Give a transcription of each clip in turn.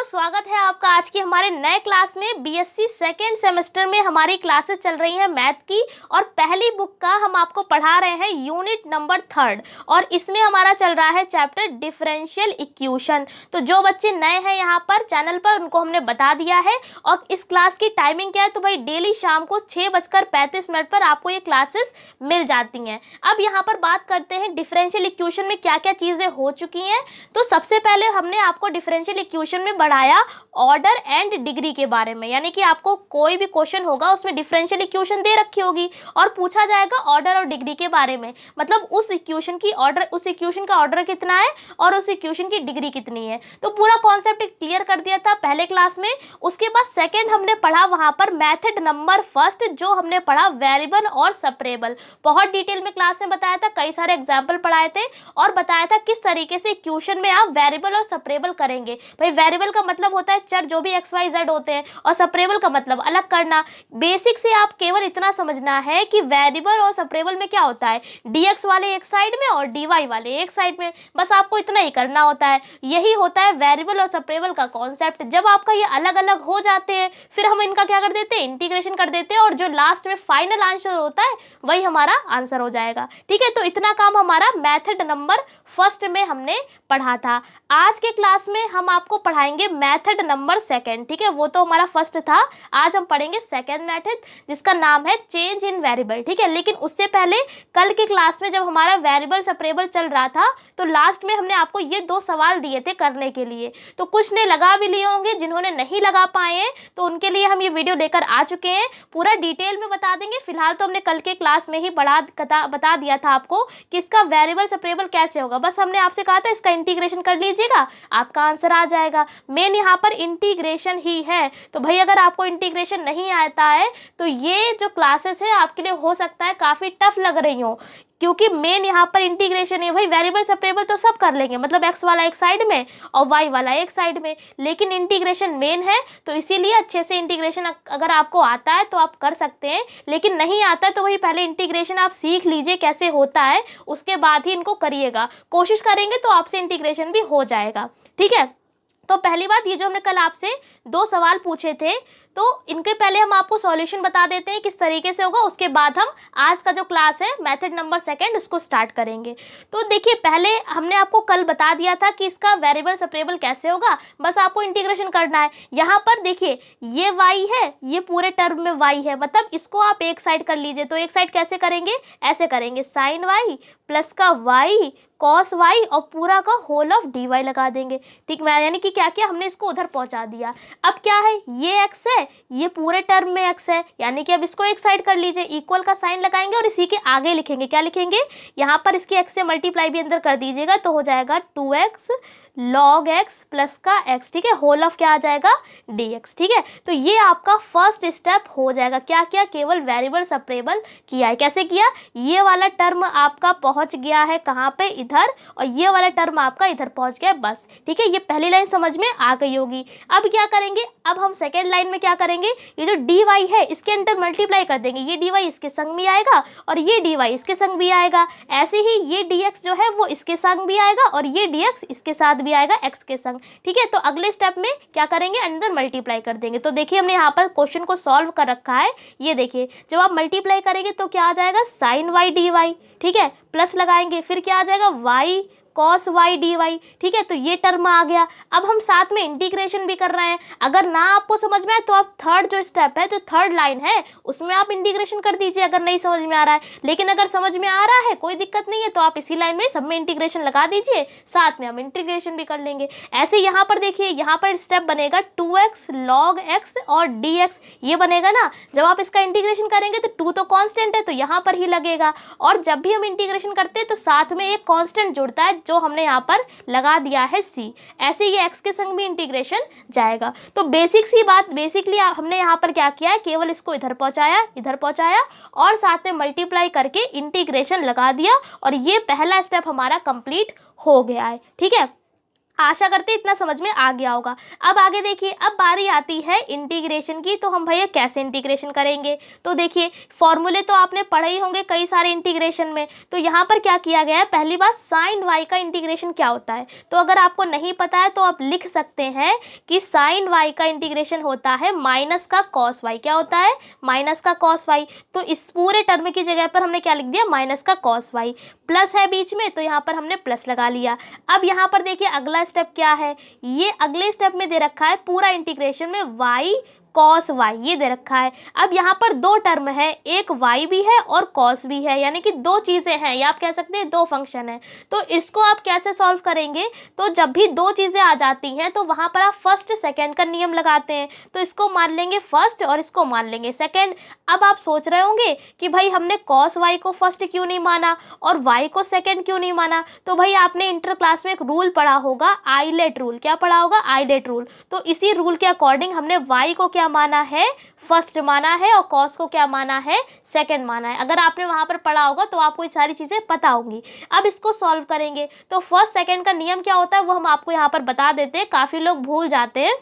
स्वागत है आपका आज की हमारे नए क्लास में। बीएससी सेकेंड सेमेस्टर में हमारी क्लासेस चल रही हैं मैथ की, और पहली बुक का हम आपको पढ़ा रहे हैं यूनिट नंबर 3 और इसमें हमारा चल रहा है चैप्टर डिफरेंशियल इक्वेशन। तो जो बच्चे नए हैं यहाँ पर चैनल पर उनको हमने बता दिया है। और इस क्लास की टाइमिंग क्या है, तो भाई डेली शाम को 6:35 पर आपको ये क्लासेस मिल जाती हैं। अब यहाँ पर बात करते हैं डिफरेंशियल इक्वेशन में क्या क्या चीज़ें हो चुकी हैं। तो सबसे पहले हमने आपको डिफरेंशियल इक्वेशन में बढ़ाया ऑर्डर एंड डिग्री के बारे में, यानी कि आपको कोई भी क्वेश्चन होगा उसमें डिफरेंशियल इक्वेशन दे रखी होगी और पूछा जाएगा ऑर्डर और डिग्री के बारे में, मतलब उस इक्वेशन का ऑर्डर कितना है और उस इक्वेशन की डिग्री कितनी है। तो पूरा कॉन्सेप्ट क्लियर कर दिया था पहले क्लास में। उसके बाद सेकंड हमने पढ़ा वहां पर मेथड नंबर फर्स्ट, जो हमने पढ़ा वेरिएबल और सेपरेबल। बहुत डिटेल में क्लास में बताया था, कई सारे एग्जाम्पल पढ़ाए थे और बताया था किस तरीके से इक्वेशन में आप वेरिएबल और सेपरेबल करेंगे। भाई वेरिएबल का मतलब होता है चर जो भी एक्स वाई जेड होते हैं, और सेपरेबल का मतलब अलग करना। बेसिक से आप केवल इतना समझना है कि वेरिएबल और सेपरेबल में क्या होता है, dx वाले एक साइड में और dy वाले एक साइड में, बस आपको इतना ही करना होता है। यही होता है वेरिएबल और सेपरेबल का कॉन्सेप्ट। जब आपका ये अलग अलग हो जाते हैं फिर हम इनका क्या कर देते हैं, इंटीग्रेशन कर देते हैं, और जो लास्ट में फाइनल आंसर होता है वही हमारा आंसर हो जाएगा। ठीक है, तो इतना काम हमारा मेथड नंबर फर्स्ट में हमने पढ़ा था। आज के क्लास में हम आपको पढ़ाएंगे मेथड नंबर सेकंड। ठीक है, वो तो हमारा फर्स्ट था, आज हम पढ़ेंगे सेकंड मेथड जिसका नाम है चेंज इन वेरिएबल। ठीक है, लेकिन उससे पहले कल के क्लास में जब हमारा वेरिएबल सेपरेबल चल रहा था तो लास्ट में हमने आपको ये 2 सवाल दिए थे करने के लिए। तो कुछ ने लगा भी लिए होंगे, जिन्होंने नहीं लगा पाए हैं तो उनके लिए हम ये वीडियो लेकर आ चुके हैं। पूरा डिटेल में बता देंगे। फिलहाल तो हमने कल के क्लास में ही बता दिया था आपको कि इसका वेरिएबल सेपरेबल कैसे होगा। बस हमने आपसे कहा था इसका इंटीग्रेशन कर लीजिएगा, आपका आंसर आ जाएगा। मेन यहाँ पर इंटीग्रेशन ही है। तो भाई अगर आपको इंटीग्रेशन नहीं आता है तो ये जो क्लासेस है आपके लिए हो सकता है काफ़ी टफ लग रही हो, क्योंकि मेन यहाँ पर इंटीग्रेशन है। भाई वेरिएबल सेपरेबल तो सब कर लेंगे, मतलब एक्स वाला एक साइड में और वाई वाला एक साइड में, लेकिन इंटीग्रेशन मेन है। तो इसीलिए अच्छे से इंटीग्रेशन अगर आपको आता है तो आप कर सकते हैं, लेकिन नहीं आता है तो वही पहले इंटीग्रेशन आप सीख लीजिए कैसे होता है, उसके बाद ही इनको करिएगा। कोशिश करेंगे तो आपसे इंटीग्रेशन भी हो जाएगा। ठीक है, तो पहली बात, ये जो हमने कल आपसे 2 सवाल पूछे थे तो इनके पहले हम आपको सॉल्यूशन बता देते हैं किस तरीके से होगा। उसके बाद हम आज का जो क्लास है मेथड नंबर सेकंड उसको स्टार्ट करेंगे। तो देखिए, पहले हमने आपको कल बता दिया था कि इसका वेरिएबल सेपरेबल कैसे होगा, बस आपको इंटीग्रेशन करना है। यहाँ पर देखिए ये y है, ये पूरे टर्म में y है, मतलब इसको आप एक साइड कर लीजिए। तो एक साइड कैसे करेंगे, ऐसे करेंगे, साइन y प्लस का y कॉस y और पूरा का होल ऑफ dy लगा देंगे। ठीक है, यानी कि क्या किया हमने, इसको उधर पहुंचा दिया। अब क्या है, ये x है, ये पूरे टर्म में x है, यानी कि अब इसको एक साइड कर लीजिए, इक्वल का साइन लगाएंगे और इसी के आगे लिखेंगे, क्या लिखेंगे, यहाँ पर इसके x से मल्टीप्लाई भी अंदर कर दीजिएगा तो हो जाएगा 2x log x प्लस का x। ठीक है, होल ऑफ क्या आ जाएगा, dx। ठीक है, तो ये आपका फर्स्ट स्टेप हो जाएगा। क्या किया, केवल वेरिएबल सेपरेबल किया है। कैसे किया, ये वाला टर्म आपका पहुंच गया है कहाँ पे, इधर, और ये वाला टर्म आपका इधर पहुंच गया, बस। ठीक है, ये पहली लाइन समझ में आ गई होगी। अब क्या करेंगे, अब हम सेकेंड लाइन में क्या करेंगे, ये जो dy है इसके अंदर मल्टीप्लाई कर देंगे, ये dy इसके संग भी आएगा और ये dy इसके संग भी आएगा। ऐसे ही ये dx जो है वो इसके संग भी आएगा और ये dx इसके साथ भी आएगा x के संग। ठीक है, तो अगले स्टेप में क्या करेंगे, अंदर मल्टीप्लाई कर देंगे। तो देखिए हमने यहाँ पर क्वेश्चन को सॉल्व कर रखा है। ये देखिए जब आप मल्टीप्लाई करेंगे तो क्या आ जाएगा, साइन y dy। ठीक है, प्लस लगाएंगे, फिर क्या आ जाएगा, y cos y dy। ठीक है, तो ये टर्म आ गया। अब हम साथ में इंटीग्रेशन भी कर रहे हैं। अगर ना आपको समझ में आए तो आप थर्ड जो स्टेप है, जो थर्ड लाइन है उसमें आप इंटीग्रेशन कर दीजिए अगर नहीं समझ में आ रहा है। लेकिन अगर समझ में आ रहा है कोई दिक्कत नहीं है तो आप इसी लाइन में सब में इंटीग्रेशन लगा दीजिए, साथ में हम इंटीग्रेशन भी कर लेंगे। ऐसे यहाँ पर देखिए, यहाँ पर स्टेप बनेगा 2x log x और dx, ये बनेगा ना। जब आप इसका इंटीग्रेशन करेंगे तो 2 तो कांस्टेंट है तो यहाँ पर ही लगेगा, और जब भी हम इंटीग्रेशन करते हैं तो साथ में एक कांस्टेंट जुड़ता है जो हमने यहाँ पर लगा दिया है c। ऐसे ये x के संग भी इंटीग्रेशन जाएगा। तो बेसिक सी बात, बेसिकली हमने यहाँ पर क्या किया है, केवल इसको इधर पहुँचाया और साथ में मल्टीप्लाई करके इंटीग्रेशन लगा दिया, और ये पहला स्टेप हमारा कंप्लीट हो गया है। ठीक है, आशा करते इतना समझ में आ गया होगा। अब आगे देखिए, अब बारी आती है इंटीग्रेशन की। तो हम भैया कैसे इंटीग्रेशन करेंगे? तो देखिए फॉर्मूले तो आपने पढ़े ही होंगे कई सारे इंटीग्रेशन में। तो यहाँ पर क्या किया गया है, पहली बात साइन वाई का इंटीग्रेशन क्या होता है। तो अगर आपको नहीं पता है तो आप लिख सकते हैं कि साइन वाई का इंटीग्रेशन होता है माइनस का कॉस वाई। क्या होता है? माइनस का कॉस वाई। तो इस पूरे टर्म की जगह पर हमने क्या लिख दिया, माइनस का कॉस वाई। प्लस है बीच में तो यहाँ पर हमने प्लस लगा लिया। अब यहाँ पर देखिए अगला स्टेप क्या है, ये अगले स्टेप में दे रखा है पूरा इंटीग्रेशन में y कॉस वाई, ये दे रखा है। अब यहाँ पर दो टर्म है, एक y भी है और कॉस भी है, यानी कि दो चीज़ें हैं, या आप कह सकते हैं दो फंक्शन है। तो इसको आप कैसे सॉल्व करेंगे? तो जब भी दो चीज़ें आ जाती हैं तो वहाँ पर आप फर्स्ट सेकेंड का नियम लगाते हैं। तो इसको मान लेंगे फर्स्ट और इसको मान लेंगे सेकेंड। अब आप सोच रहे होंगे कि भाई हमने कॉस वाई को फर्स्ट क्यों नहीं माना और y को सेकेंड क्यों नहीं माना। तो भाई आपने इंटर क्लास में एक रूल पढ़ा होगा, आइलेट रूल। क्या पढ़ा होगा? आइलेट रूल। तो इसी रूल के अकॉर्डिंग हमने y को क्या माना है, फर्स्ट माना है, और कॉस को क्या माना है, सेकंड माना है। अगर आपने वहां पर पढ़ा होगा तो आपको ये सारी चीजें पता होंगी। अब इसको सॉल्व करेंगे तो फर्स्ट सेकंड का नियम क्या होता है वो हम आपको यहाँ पर बता देते हैं, काफी लोग भूल जाते हैं।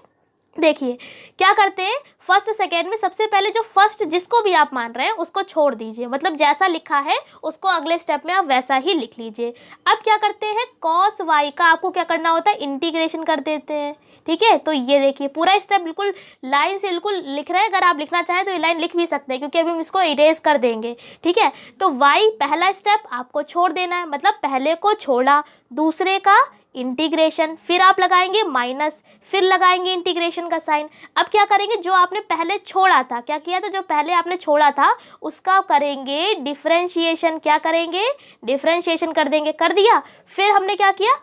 देखिए क्या करते हैं, फर्स्ट सेकेंड में सबसे पहले जो फर्स्ट जिसको भी आप मान रहे हैं उसको छोड़ दीजिए, मतलब जैसा लिखा है उसको अगले स्टेप में आप वैसा ही लिख लीजिए। अब क्या करते हैं, कॉस वाई का आपको क्या करना होता है, इंटीग्रेशन कर देते हैं। ठीक है, तो ये देखिए पूरा स्टेप बिल्कुल लाइन से बिल्कुल लिख रहे हैं। अगर आप लिखना चाहें तो ये लाइन लिख भी सकते हैं क्योंकि अभी हम इसको इरेज कर देंगे। ठीक है, तो वाई पहला स्टेप आपको छोड़ देना है, मतलब पहले को छोड़ा, दूसरे का इंटीग्रेशन, फिर आप लगाएंगे माइनस, फिर लगाएंगे इंटीग्रेशन का साइन। अब क्या करेंगे, जो आपने पहले छोड़ा था, क्या किया था, जो पहले आपने छोड़ा था उसका करेंगे डिफरेंशिएशन। क्या करेंगे, डिफरेंशिएशन कर देंगे। कर दिया, फिर हमने क्या किया,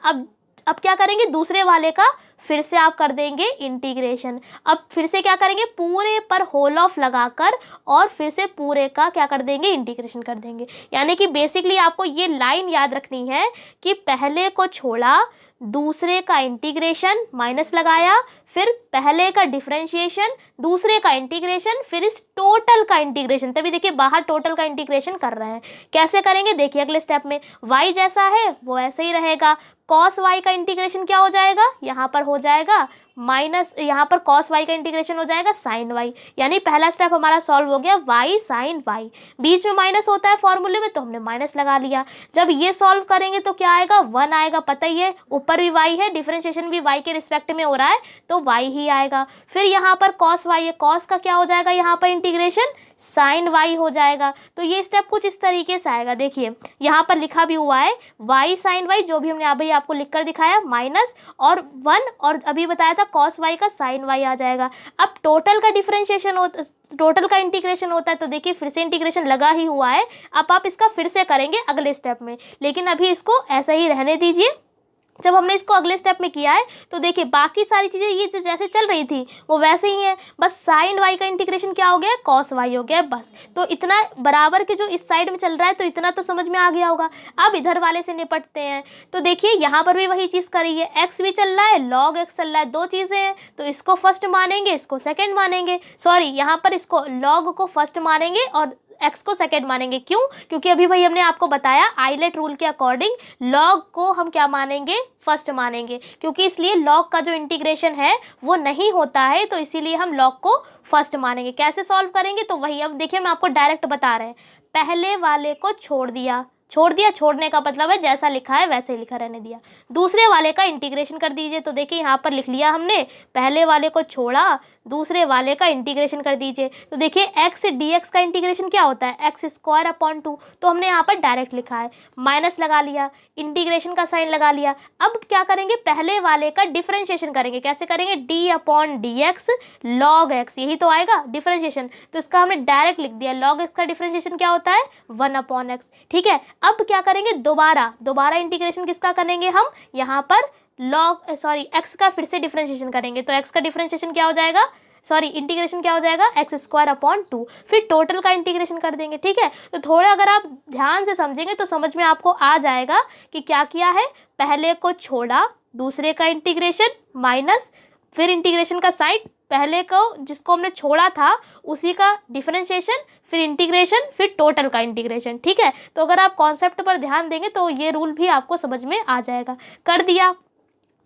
अब क्या करेंगे, दूसरे वाले का फिर से आप कर देंगे इंटीग्रेशन। अब फिर से क्या करेंगे, पूरे पर होल ऑफ लगाकर और फिर से पूरे का क्या कर देंगे, इंटीग्रेशन कर देंगे। यानी कि बेसिकली आपको ये लाइन याद रखनी है कि पहले को छोड़ा, दूसरे का इंटीग्रेशन, माइनस लगाया, फिर पहले का डिफरेंशिएशन, दूसरे का इंटीग्रेशन, फिर इस टोटल का इंटीग्रेशन। तभी देखिए बाहर टोटल का इंटीग्रेशन कर रहे हैं। कैसे करेंगे, देखिए अगले स्टेप में y जैसा है वो ऐसे ही रहेगा। कॉस वाई का इंटीग्रेशन क्या हो जाएगा, यहाँ पर हो जाएगा माइनस, यहाँ पर कॉस वाई का इंटीग्रेशन हो जाएगा साइन वाई। यानी पहला स्टेप हमारा सॉल्व हो गया, वाई साइन वाई। बीच में माइनस होता है फॉर्मूले में तो हमने माइनस लगा लिया। जब ये सॉल्व करेंगे तो क्या आएगा, 1 आएगा। पता ही है ऊपर भी वाई है, डिफरेंशिएशन भी वाई के रिस्पेक्ट में हो रहा है तो वाई ही आएगा। फिर यहाँ पर कॉस वाई है, कॉस का क्या हो जाएगा, यहाँ पर इंटीग्रेशन साइन वाई हो जाएगा। तो ये स्टेप कुछ इस तरीके से आएगा। देखिए यहाँ पर लिखा भी हुआ है वाई साइन वाई, जो भी हमने अभी आपको लिखकर दिखाया, माइनस और 1, और अभी बताया था कॉस वाई का साइन वाई आ जाएगा। अब टोटल का डिफरेंशिएशन होता, टोटल का इंटीग्रेशन होता है तो देखिए फिर से इंटीग्रेशन लगा ही हुआ है। अब आप इसका फिर से करेंगे अगले स्टेप में, लेकिन अभी इसको ऐसा ही रहने दीजिए। जब हमने इसको अगले स्टेप में किया है तो देखिए बाकी सारी चीज़ें ये जो जैसे चल रही थी वो वैसे ही है, बस साइन वाई का इंटीग्रेशन क्या हो गया, कॉस वाई हो गया बस। तो इतना बराबर के जो इस साइड में चल रहा है तो इतना तो समझ में आ गया होगा। अब इधर वाले से निपटते हैं। तो देखिए यहाँ पर भी वही चीज़ करी है, एक्स भी चल रहा है, लॉग एक्स चल रहा है, दो चीज़ें हैं तो इसको फर्स्ट मानेंगे, इसको सेकेंड मानेंगे। सॉरी, यहाँ पर इसको लॉग को फर्स्ट मानेंगे और एक्स को सेकेंड मानेंगे। क्यों, क्योंकि अभी भाई हमने आपको बताया आइलेट रूल के अकॉर्डिंग लॉग को हम क्या मानेंगे, फर्स्ट मानेंगे, क्योंकि इसलिए लॉग का जो इंटीग्रेशन है वो नहीं होता है, तो इसीलिए हम लॉग को फर्स्ट मानेंगे। कैसे सॉल्व करेंगे, तो वही अब देखिए मैं आपको डायरेक्ट बता रहे हैं। पहले वाले को छोड़ दिया, छोड़ने का मतलब है जैसा लिखा है वैसे ही लिखा रहने दिया। दूसरे वाले का इंटीग्रेशन कर दीजिए। तो देखिए यहाँ पर लिख लिया हमने, पहले वाले को छोड़ा, दूसरे वाले का इंटीग्रेशन कर दीजिए। तो देखिए x dx का इंटीग्रेशन क्या होता है, x स्क्वायर अपॉन 2। तो हमने यहाँ पर डायरेक्ट लिखा है, माइनस लगा लिया, इंटीग्रेशन का साइन लगा लिया। अब क्या करेंगे, पहले वाले का डिफरेंशिएशन करेंगे। कैसे करेंगे, d upon D x log x, यही तो आएगा डिफरेंशिएशन। तो इसका हमने डायरेक्ट लिख दिया, लॉग एक्स का डिफरेंशिएशन क्या होता है, 1 अपॉन एक्स। ठीक है, अब क्या करेंगे, दोबारा इंटीग्रेशन किसका करेंगे हम, यहाँ पर एक्स का फिर से डिफरेंशिएशन करेंगे। तो एक्स का डिफरेंशिएशन क्या हो जाएगा, इंटीग्रेशन क्या हो जाएगा, एक्स स्क्वायर अपॉन 2। फिर टोटल का इंटीग्रेशन कर देंगे। ठीक है, तो थोड़ा अगर आप ध्यान से समझेंगे तो समझ में आपको आ जाएगा कि क्या किया है, पहले को छोड़ा, दूसरे का इंटीग्रेशन माइनस, फिर इंटीग्रेशन का साइन, पहले को जिसको हमने छोड़ा था उसी का डिफरेंशिएशन, फिर इंटीग्रेशन, फिर टोटल का इंटीग्रेशन। ठीक है, तो अगर आप कॉन्सेप्ट पर ध्यान देंगे तो ये रूल भी आपको समझ में आ जाएगा। कर दिया,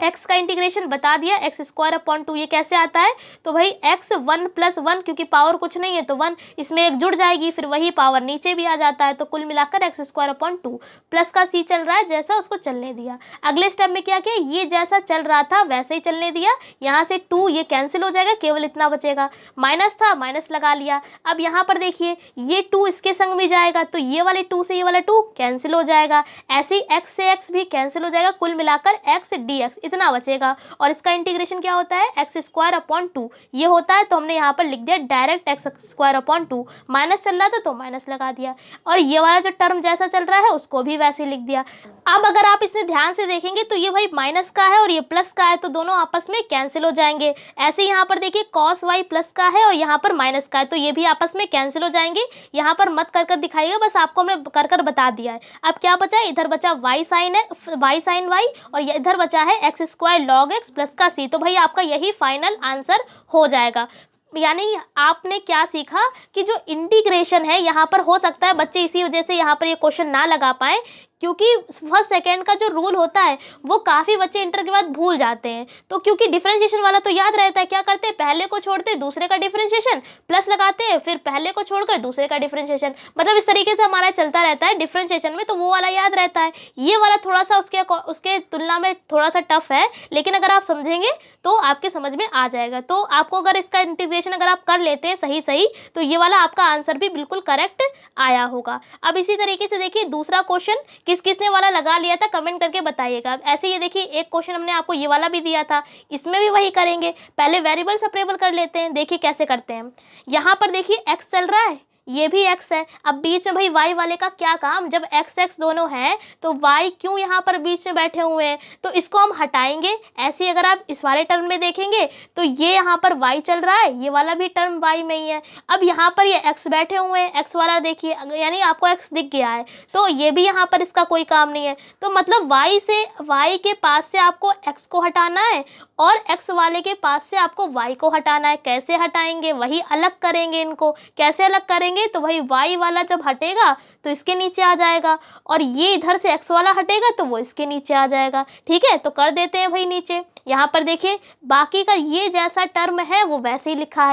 एक्स का इंटीग्रेशन बता दिया, एक्स स्क्वायर अपॉन 2 ये कैसे आता है, तो भाई एक्स 1 प्लस 1, क्योंकि पावर कुछ नहीं है तो 1, इसमें एक जुड़ जाएगी, फिर वही पावर नीचे भी आ जाता है, तो कुल मिलाकर एक्स स्क्वायर अपॉन 2 प्लस का सी चल रहा है, जैसा उसको चलने दिया। अगले स्टेप में क्या किया, ये जैसा चल रहा था वैसे ही चलने दिया, यहाँ से 2 ये कैंसिल हो जाएगा, केवल इतना बचेगा, माइनस था माइनस लगा लिया। अब यहाँ पर देखिए ये 2 इसके संग में जाएगा, तो ये वाले 2 से ये वाला 2 कैंसिल हो जाएगा, ऐसे ही एक्स से एक्स भी कैंसिल हो जाएगा, कुल मिलाकर एक्स डी एक्स इतना बचेगा। और इसका इंटीग्रेशन क्या होता है, एक्स स्क्वायर अपॉन 2 ये होता है, तो हमने यहाँ पर लिख दिया direct x square upon 2, minus चल रहा था तो माइनस लगा दिया, और ये वाला जो टर्म जैसा चल रहा है उसको भी वैसे ही लिख दिया। अब अगर आप इसमें ध्यान से देखेंगे तो ये भाई माइनस का है और ये प्लस का है, तो दोनों आपस में कैंसिल हो जाएंगे। ऐसे यहाँ पर देखिए कॉस वाई प्लस का है और यहाँ पर माइनस का है, तो ये भी आपस में कैंसिल हो जाएंगे। यहाँ पर मत कर कर दिखाइएगा, बस आपको हमने कर कर बता दिया है। अब क्या बचा, इधर बचा वाई साइन है, वाई साइन वाई, और इधर बचा है x square log x plus का सी, तो भाई आपका यही फाइनल आंसर हो जाएगा। यानी आपने क्या सीखा कि जो इंटीग्रेशन है यहाँ पर हो सकता है बच्चे इसी वजह से यहाँ पर ये क्वेश्चन ना लगा पाए, क्योंकि फर्स्ट सेकेंड का जो रूल होता है वो काफ़ी बच्चे इंटर के बाद भूल जाते हैं। तो क्योंकि डिफरेंशिएशन वाला तो याद रहता है, क्या करते हैं पहले को छोड़ते दूसरे का डिफरेंशिएशन प्लस लगाते हैं, फिर पहले को छोड़कर दूसरे का डिफरेंशिएशन, मतलब इस तरीके से हमारा चलता रहता है डिफरेंशिएशन में, तो वो वाला याद रहता है। ये वाला थोड़ा सा उसके तुलना में थोड़ा सा टफ है, लेकिन अगर आप समझेंगे तो आपके समझ में आ जाएगा। तो आपको अगर इसका इंटीग्रेशन अगर आप कर लेते हैं सही सही, तो ये वाला आपका आंसर भी बिल्कुल करेक्ट आया होगा। अब इसी तरीके से देखिए दूसरा क्वेश्चन किस किसने वाला लगा लिया था कमेंट करके बताइएगा। ऐसे ये देखिए एक क्वेश्चन हमने आपको ये वाला भी दिया था, इसमें भी वही करेंगे। पहले वेरिएबल सेपरेबल कर लेते हैं, देखिए कैसे करते हैं। यहाँ पर देखिए एक्स चल रहा है, ये भी x है, अब बीच में भाई y वाले का क्या काम, जब x x दोनों हैं तो y क्यों यहाँ पर बीच में बैठे हुए हैं, तो इसको हम हटाएंगे। ऐसे ही अगर आप इस वाले टर्म में देखेंगे तो ये यहाँ पर y चल रहा है, ये वाला भी टर्म y में ही है। अब यहाँ पर ये x बैठे हुए हैं, x वाला देखिए, यानी आपको x दिख गया है, तो ये भी यहाँ पर इसका कोई काम नहीं है। तो मतलब y के पास से आपको x को हटाना है और x वाले के पास से आपको y को हटाना है। कैसे हटाएंगे, वही अलग करेंगे इनको। कैसे अलग करेंगे, तो वही y वाला जब हटेगा तो इसके नीचे आ जाएगा, और ये इधर से x वाला हटेगा तो वो इसके नीचे आ जाएगा। ठीक है, तो कर देते हैं भाई नीचे। यहाँ पर देखिए बाकी का ये जैसा टर्म है वो वैसे ही लिखा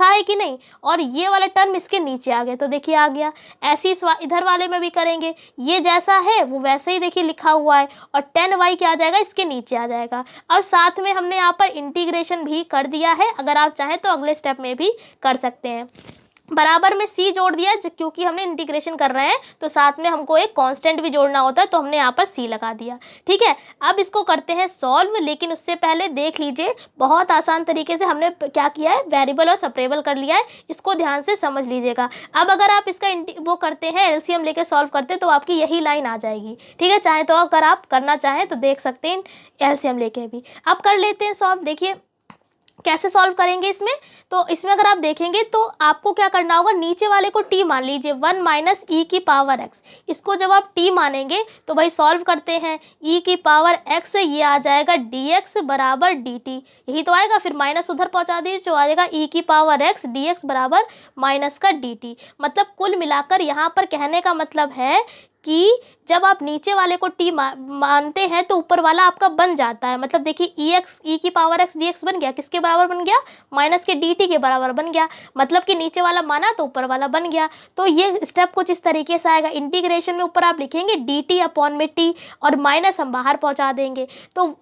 है कि नहीं, और ये वाला टर्म इसके नीचे आ गया, तो देखिए आ गया। ऐसे ही इधर वाले में भी करेंगे, ये जैसा है वो वैसे ही देखिए लिखा हुआ है, और 10y क्या आ जाएगा, इसके नीचे आ जाएगा। अब साथ में हमने यहाँ पर इंटीग्रेशन भी कर दिया है, अगर आप चाहें तो अगले स्टेप में भी कर सकते हैं। बराबर में c जोड़ दिया, क्योंकि हमने इंटीग्रेशन कर रहे हैं तो साथ में हमको एक कांस्टेंट भी जोड़ना होता है, तो हमने यहाँ पर c लगा दिया। ठीक है, अब इसको करते हैं सॉल्व, लेकिन उससे पहले देख लीजिए बहुत आसान तरीके से हमने क्या किया है, वेरिएबल और सेपरेबल कर लिया है, इसको ध्यान से समझ लीजिएगा। अब अगर आप इसका वो करते हैं एलसीएम लेके सॉल्व करते हैं तो आपकी यही लाइन आ जाएगी। ठीक है, चाहे तो अगर आप करना चाहें तो देख सकते हैं एलसीएम लेके भी। अब कर लेते हैं सॉल्व। देखिए कैसे सॉल्व करेंगे इसमें, तो इसमें अगर आप देखेंगे तो आपको क्या करना होगा, नीचे वाले को t मान लीजिए, 1 माइनस ई की पावर x, इसको जब आप t मानेंगे तो भाई सॉल्व करते हैं, e की पावर x ये आ जाएगा dx बराबर dt, यही तो आएगा। फिर माइनस उधर पहुंचा दीजिए, जो आ जाएगा e की पावर x dx बराबर माइनस का dt। मतलब कुल मिलाकर यहाँ पर कहने का मतलब है कि जब आप नीचे वाले को t मानते हैं तो ऊपर वाला आपका बन जाता है। मतलब देखिए e की पावर x dx बन गया, किसके बराबर बन गया, माइनस के dt के बराबर बन गया। मतलब कि नीचे वाला माना तो ऊपर वाला बन गया। तो ये स्टेप कुछ इस तरीके से आएगा। इंटीग्रेशन में ऊपर आप लिखेंगे dt अपॉन में t, और माइनस हम बाहर पहुंचा देंगे। तो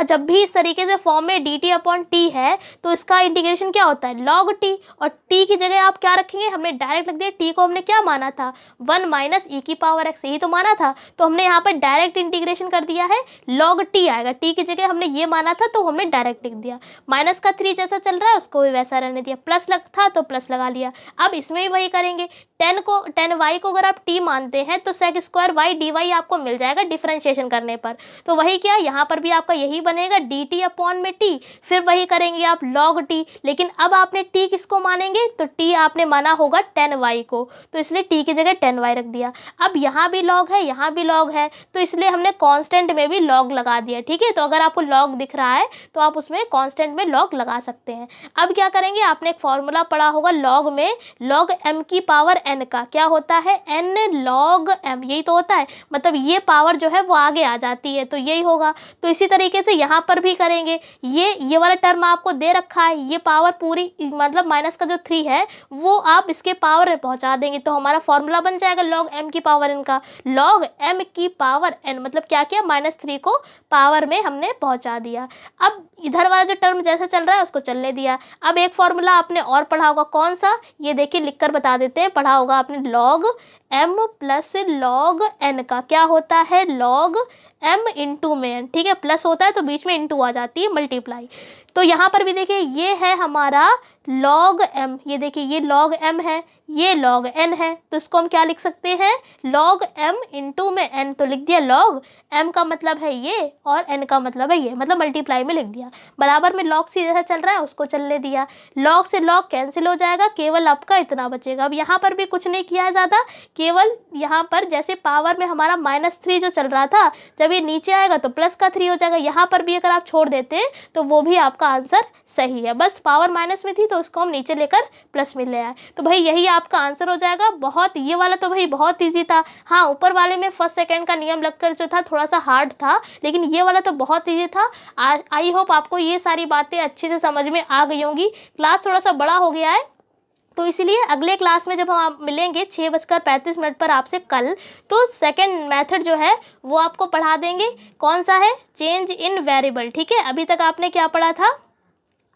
जब भी इस तरीके से फॉर्म में dt अपॉन टी है तो इसका इंटीग्रेशन क्या होता है, लॉग टी, और t की जगह आप क्या रखेंगे, हमने डायरेक्ट लिख दिया, t को हमने क्या माना था, 1 माइनस ई की पावर x, यही तो माना था, तो हमने यहाँ पर डायरेक्ट इंटीग्रेशन कर दिया है, लॉग t आएगा। t की जगह हमने ये माना था तो हमने डायरेक्ट लिख दिया। माइनस का 3 जैसा चल रहा है उसको भी वैसा रहने दिया, प्लस था तो प्लस लगा लिया। अब इसमें भी वही करेंगे, 10y को अगर आप t मानते हैं तो sec स्क्वायर y dy आपको मिल जाएगा डिफरेंशिएशन करने पर। तो वही क्या, यहाँ पर भी आपका यही बनेगा dt अपॉन में t, फिर वही करेंगे आप log t, लेकिन अब आपने t किसको मानेंगे, तो t आपने माना होगा 10y को, तो इसलिए t की जगह 10y रख दिया। अब यहाँ भी log है, यहाँ भी log है, तो इसलिए हमने कांस्टेंट में भी log लगा दिया। ठीक है, तो अगर आपको log दिख रहा है तो आप उसमें कांस्टेंट में log लगा सकते हैं। अब क्या करेंगे, आपने एक फॉर्मूला पढ़ा होगा log में, log m की पावर n का क्या होता है, n log m, यही तो होता है। मतलब ये पावर जो है वो आगे आ जाती है, तो यही होगा। तो इसी तरीके से यहाँ पर भी करेंगे, ये वाला टर्म आपको दे रखा है, ये पावर पूरी मतलब माइनस का जो 3 है वो आप इसके पावर में पहुंचा देंगे, तो हमारा फॉर्मूला बन जाएगा log m की पावर n का। log m की पावर n मतलब क्या किया, -3 को पावर में हमने पहुंचा दिया। अब इधर वाला जो टर्म जैसा चल रहा है उसको चलने दिया। अब एक फॉर्मूला आपने और पढ़ा होगा, कौन सा, ये देखिए लिख कर बता देते हैं, पढ़ा होगा आपने log m plus log n का क्या होता है, log m इंटू में n, ठीक है, प्लस होता है तो बीच में इंटू आ जाती है, मल्टीप्लाई। तो यहाँ पर भी देखिए ये है हमारा log m, ये देखिए ये log m है, ये log n है, तो इसको हम क्या लिख सकते हैं, log m इंटू में n, तो लिख दिया log m का मतलब है ये और n का मतलब है ये, मतलब मल्टीप्लाई में लिख दिया। बराबर में log c जैसा चल रहा है उसको चलने दिया, log से log कैंसिल हो जाएगा, केवल आपका इतना बचेगा। अब यहाँ पर भी कुछ नहीं किया है ज़्यादा, केवल यहाँ पर जैसे पावर में हमारा -3 जो चल रहा था, जब ये नीचे आएगा तो प्लस का 3 हो जाएगा, यहाँ पर भी अगर आप छोड़ देते हैं तो वो भी आपका आंसर सही है। बस पावर माइनस में थी तो उसको हम नीचे लेकर प्लस में ले आए, तो भाई यही आपका आंसर हो जाएगा। बहुत, ये वाला तो भाई बहुत इजी था। हाँ, ऊपर वाले में फर्स्ट सेकंड का नियम लगकर जो था थोड़ा सा हार्ड था, लेकिन ये वाला तो बहुत इजी था। आई होप आपको ये सारी बातें अच्छे से समझ में आ गई होंगी। क्लास थोड़ा सा बड़ा हो गया है, तो इसलिए अगले क्लास में जब हम आप मिलेंगे 6:35 पर आपसे कल, तो सेकंड मेथड जो है वो आपको पढ़ा देंगे। कौन सा है, चेंज इन वेरिएबल, ठीक है। अभी तक आपने क्या पढ़ा था,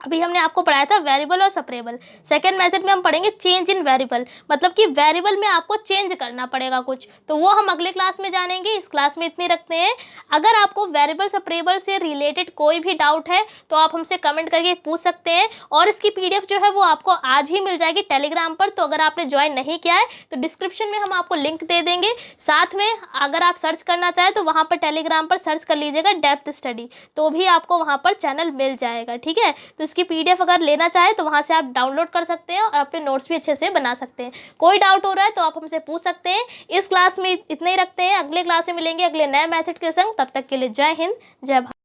अभी हमने आपको पढ़ाया था वेरिएबल और सेपरेबल। सेकंड मेथड में हम पढ़ेंगे चेंज इन वेरिएबल, मतलब कि वेरिएबल में आपको चेंज करना पड़ेगा कुछ, तो वो हम अगले क्लास में जानेंगे। इस क्लास में इतनी रखते हैं। अगर आपको वेरिएबल सेपरेबल से रिलेटेड कोई भी डाउट है तो आप हमसे कमेंट करके पूछ सकते हैं, और इसकी PDF जो है वो आपको आज ही मिल जाएगी टेलीग्राम पर। तो अगर आपने ज्वाइन नहीं किया है तो डिस्क्रिप्शन में हम आपको लिंक दे देंगे। साथ में अगर आप सर्च करना चाहें तो वहाँ पर टेलीग्राम पर सर्च कर लीजिएगा डेप्थ स्टडी, तो भी आपको वहाँ पर चैनल मिल जाएगा, ठीक है। तो इसकी PDF अगर लेना चाहे तो वहाँ से आप डाउनलोड कर सकते हैं और अपने नोट्स भी अच्छे से बना सकते हैं। कोई डाउट हो रहा है तो आप हमसे पूछ सकते हैं। इस क्लास में इतना ही रखते हैं, अगले क्लास में मिलेंगे अगले नए मेथड के संग। तब तक के लिए जय हिंद, जय भारत।